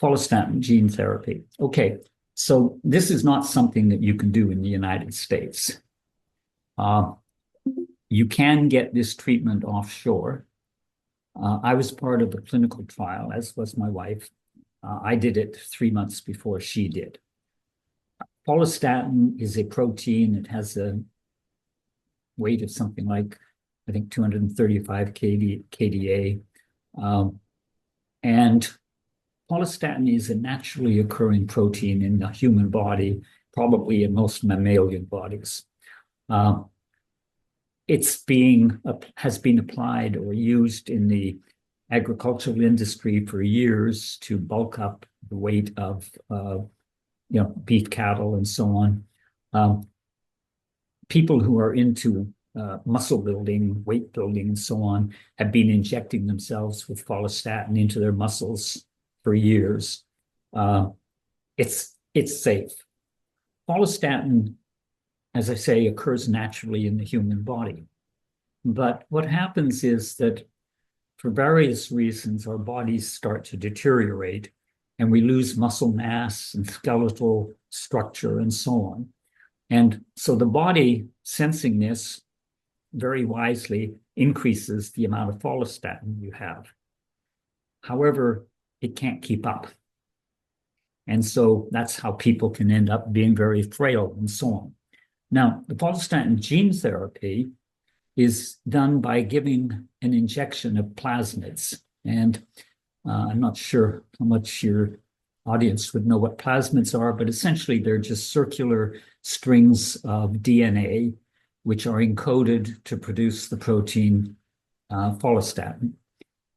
Follistatin gene therapy. Okay, so this is not something that you can do in the United States. You can get this treatment offshore. I was part of a clinical trial, as was my wife. I did it 3 months before she did. Follistatin is a protein. It has a weight of something like, I think, 235 kDa. And follistatin is a naturally occurring protein in the human body, probably in most mammalian bodies. Has been applied or used in the agricultural industry for years to bulk up the weight of beef cattle and so on. People who are into muscle building, weight building, and so on have been injecting themselves with follistatin into their muscles for years. It's safe. Follistatin, as I say, occurs naturally in the human body. But what happens is that for various reasons, our bodies start to deteriorate and we lose muscle mass and skeletal structure and so on. And so the body, sensing this very wisely, increases the amount of follistatin you have. However, it can't keep up. And so that's how people can end up being very frail and so on. Now, the follistatin gene therapy is done by giving an injection of plasmids. And I'm not sure how much your audience would know what plasmids are, but essentially they're just circular strings of DNA which are encoded to produce the protein follistatin.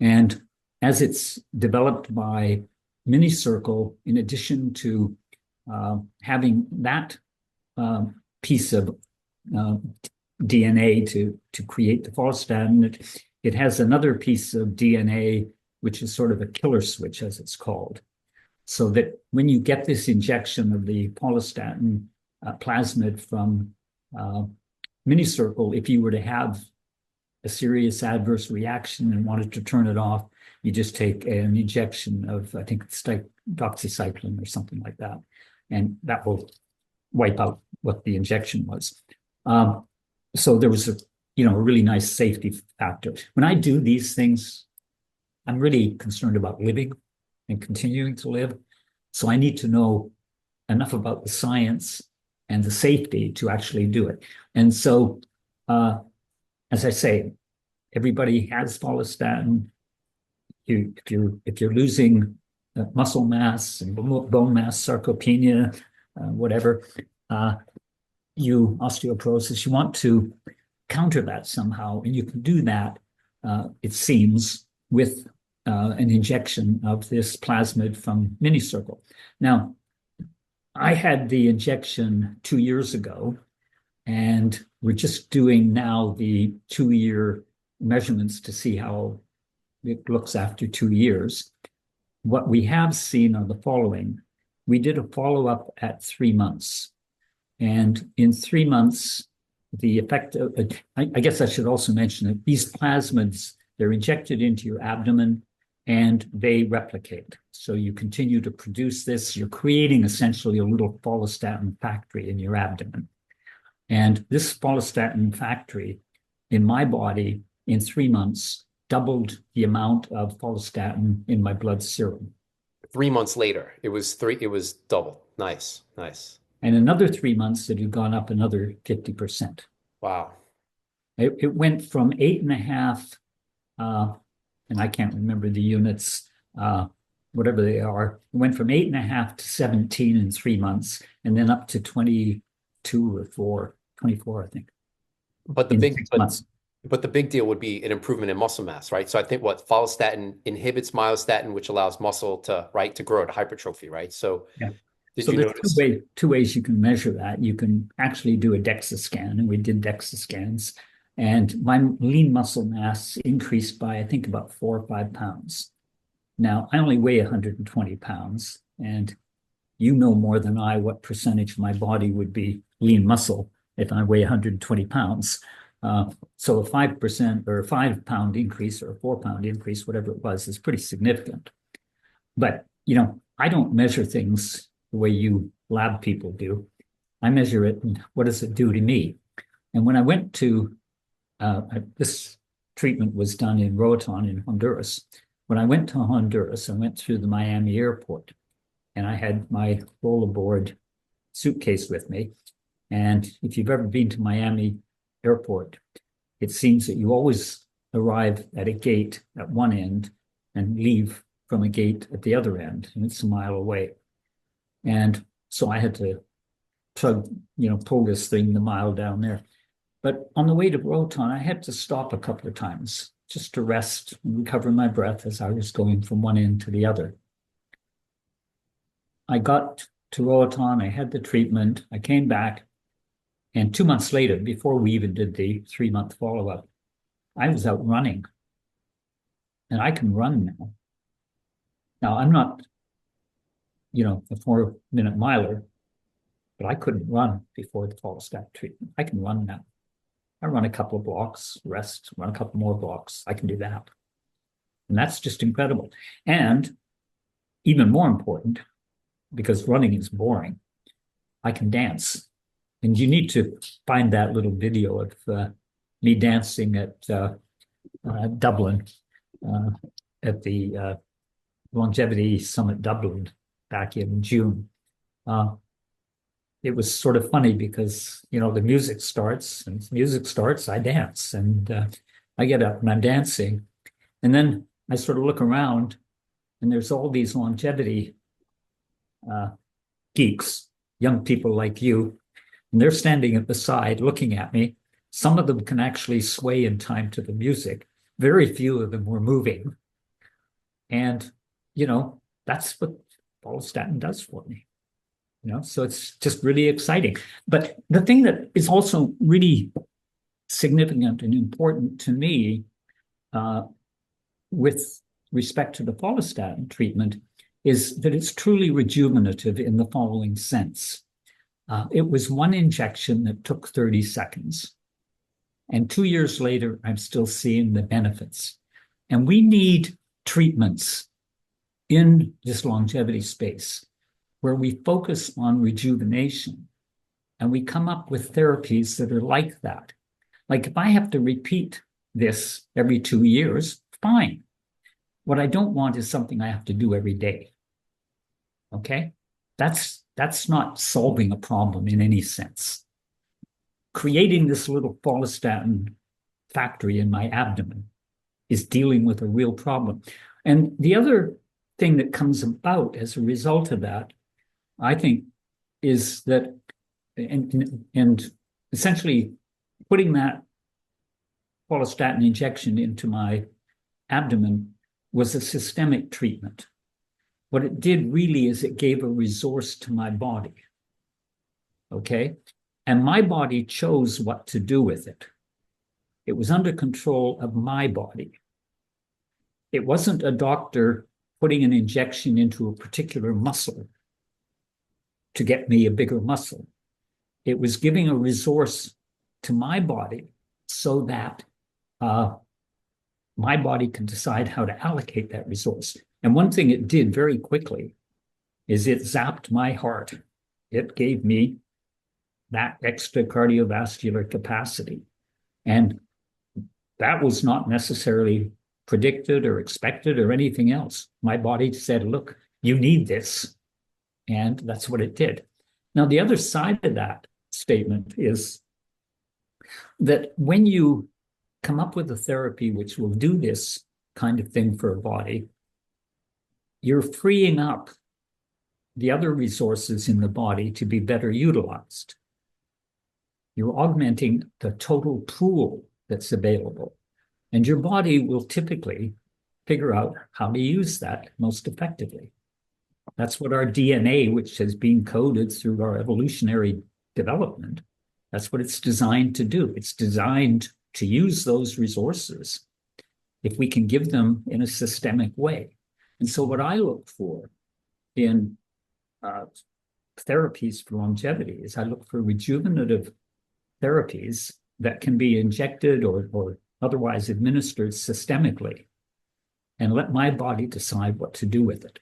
And as it's developed by Minicircle, in addition to having that piece of DNA to create the follistatin, it has another piece of DNA, which is sort of a killer switch, as it's called. So that when you get this injection of the follistatin plasmid from Minicircle, if you were to have a serious adverse reaction and wanted to turn it off, you just take an injection of, I think it's like doxycycline or something like that, and that will wipe out what the injection was. So there was a really nice safety factor. When I do these things, I'm really concerned about living and continuing to live. So I need to know enough about the science and the safety to actually do it. And so, as I say, everybody has follistatin. If you're losing muscle mass and bone mass, sarcopenia, whatever, osteoporosis, you want to counter that somehow, and you can do that, it seems, with an injection of this plasmid from Minicircle. Now, I had the injection 2 years ago, and we're just doing now the 2-year measurements to see how it looks after 2 years. What we have seen are the following. We did a follow-up at 3 months. And in 3 months, the effect of, I guess I should also mention that these plasmids, they're injected into your abdomen and they replicate. So you continue to produce this. You're creating essentially a little follistatin factory in your abdomen. And this follistatin factory in my body in 3 months doubled the amount of follistatin in my blood serum. 3 months later, it was double. Nice. And another 3 months, it had gone up another 50%. Wow. It went from 8.5, and I can't remember the units, whatever they are. It went from 8.5 to 17 in 3 months, and then up to 22 or 24, I think. But the big deal would be an improvement in muscle mass, right? So I think follistatin inhibits myostatin, which allows muscle to grow to hypertrophy, right? So yeah. So there's two ways you can measure that. You can actually do a DEXA scan, and we did DEXA scans, and my lean muscle mass increased by, I think, about 4 or 5 pounds. Now, I only weigh 120 pounds, and you know more than I what percentage of my body would be lean muscle if I weigh 120 pounds. So a 5% or a 5 pound increase or a 4 pound increase, whatever it was, is pretty significant. But, I don't measure things the way you lab people do. I measure it and what does it do to me? And when I went to, this treatment was done in Roatan in Honduras. When I went to Honduras, I went through the Miami airport and I had my rollerboard suitcase with me. And if you've ever been to Miami airport, it seems that you always arrive at a gate at one end and leave from a gate at the other end, and it's a mile away. And so I had to pull this thing the mile down there. But on the way to Roatan, I had to stop a couple of times just to rest and recover my breath as I was going from one end to the other. I got to Roatan, I had the treatment, I came back, and 2 months later, before we even did the 3-month follow-up, I was out running. And I can run now. Now, I'm not, a 4-minute miler, but I couldn't run before the Follistatin treatment. I can run now. I run a couple of blocks, rest, run a couple more blocks. I can do that. And that's just incredible. And even more important, because running is boring, I can dance. And you need to find that little video of me dancing at Dublin, at the Longevity Summit Dublin back in June. It was sort of funny because, the music starts, and as music starts, I dance. And I get up and I'm dancing. And then I sort of look around, and there's all these longevity geeks, young people like you, and they're standing at the side looking at me. Some of them can actually sway in time to the music. Very few of them were moving. And, that's what Follistatin does for me. So it's just really exciting. But the thing that is also really significant and important to me with respect to the Follistatin treatment is that it's truly rejuvenative in the following sense. It was one injection that took 30 seconds. And 2 years later, I'm still seeing the benefits. And we need treatments in this longevity space where we focus on rejuvenation and we come up with therapies that are like that. Like if I have to repeat this every 2 years, fine. What I don't want is something I have to do every day. Okay? That's not solving a problem in any sense. Creating this little Follistatin factory in my abdomen is dealing with a real problem. And the other thing that comes about as a result of that, I think, is that, and essentially putting that Follistatin injection into my abdomen was a systemic treatment. What it did really is it gave a resource to my body. Okay? And my body chose what to do with it. It was under control of my body. It wasn't a doctor putting an injection into a particular muscle to get me a bigger muscle. It was giving a resource to my body so that my body can decide how to allocate that resource. And one thing it did very quickly is it zapped my heart. It gave me that extra cardiovascular capacity. And that was not necessarily predicted or expected or anything else. My body said, look, you need this. And that's what it did. Now, the other side of that statement is that when you come up with a therapy which will do this kind of thing for a body, you're freeing up the other resources in the body to be better utilized. You're augmenting the total pool that's available. And your body will typically figure out how to use that most effectively. That's what our DNA, which has been coded through our evolutionary development, that's what it's designed to do. It's designed to use those resources if we can give them in a systemic way. And so what I look for in therapies for longevity is I look for rejuvenative therapies that can be injected or otherwise administered systemically and let my body decide what to do with it.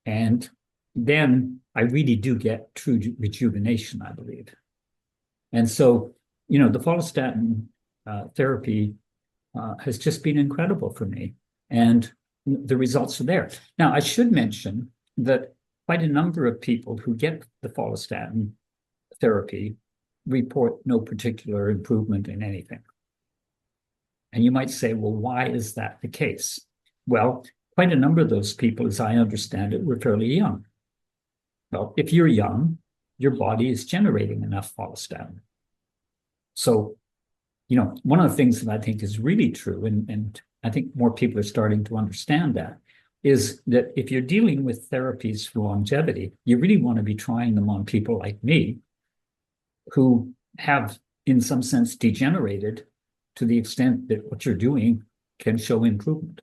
And then I really do get true rejuvenation, I believe. And so, the follistatin therapy has just been incredible for me. And the results are there. Now, I should mention that quite a number of people who get the follistatin therapy report no particular improvement in anything. And you might say, well, why is that the case? Well, quite a number of those people, as I understand it, were fairly young. Well, if you're young, your body is generating enough follistatin. So, one of the things that I think is really true, and I think more people are starting to understand that, is that if you're dealing with therapies for longevity, you really want to be trying them on people like me who have, in some sense, degenerated to the extent that what you're doing can show improvement.